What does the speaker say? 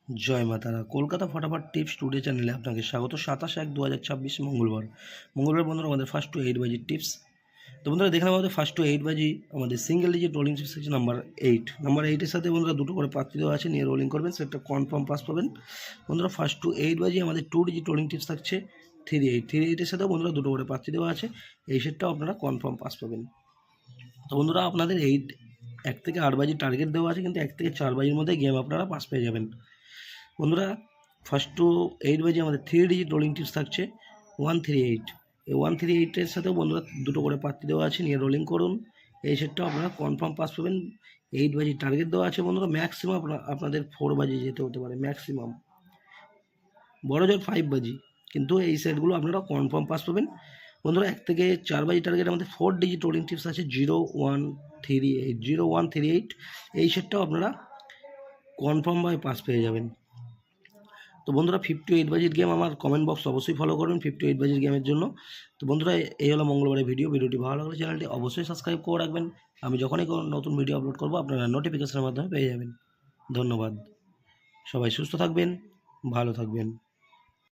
জয় মা তারা। কলকাতা ফটাফট টিপস টুডে চ্যানেলে আপনাকে স্বাগত। 27/1/2024 মঙ্গলবার বন্ধুরা আমাদের ফার্স্ট টু 8 বাজি টিপস। তো বন্ধুরা দেখলাম আমাদের ফার্স্ট টু 8 বাজি আমাদের সিঙ্গেল ডিজিট রোলিং টিপস হচ্ছে নাম্বার 8 সাথে বন্ধুরা দুটো করে পাত্তি দেওয়া আছে, নিয়ে রোলিং করবেন, সেটা কনফার্ম পাস পাবেন। বন্ধুরা ফার্স্ট টু 8 বাজি আমাদের 2 ডিজিট রোলিং টিপস থাকছে 3-8 সাথেও বন্ধুরা দুটো করে পাত্তি দেওয়া আছে, এই সেটটাও আপনারা কনফার্ম পাস পাবেন। তো বন্ধুরা আপনাদের 1 থেকে 8 বাজির টার্গেট দেওয়া আছে, কিন্তু 1 থেকে 4 বাজির মধ্যে গেম আপনারা পাস পেয়ে যাবেন। বন্ধুরা ফার্স্ট টু 8 বাজে আমাদের 3 ডিজিট রোলিং টিপস থাকছে 138। এই 138-এর সাথেও বন্ধুরা দুটো করে পাত্তি দেওয়া আছে, নিয়ে রোলিং করুন, এই সেটটাও আপনারা কনফার্ম পাস পাবেন। 8 বাজির টার্গেট দেওয়া আছে বন্ধুরা, ম্যাক্সিমাম আপনাদের 4 বাজি যেতে হতে পারে, ম্যাক্সিমাম বড় জোর 5 বাজি, কিন্তু এই সেটগুলো আপনারা কনফার্ম পাস পাবেন। বন্ধুরা 1 থেকে 4 বাজি টার্গেট আমাদের 4 ডিজিট রোলিং টিপস আছে 0138। এই সেটটাও আপনারা কনফার্মভাবে পাস পেয়ে যাবেন। তো বন্ধুরা 58 বাজির গেম আমার কমেন্ট বক্স অবশ্যই ফলো করবেন 58 বাজির গেমের জন্য। তো বন্ধুরা এই হলো মঙ্গলবারের ভিডিওটি ভালো লাগলে চ্যানেলটি অবশ্যই সাবস্ক্রাইব করে রাখবেন। আমি যখনই কোনো নতুন ভিডিও আপলোড করবো আপনারা নোটিফিকেশনের মাধ্যমে পেয়ে যাবেন। ধন্যবাদ। সবাই সুস্থ থাকবেন, ভালো থাকবেন।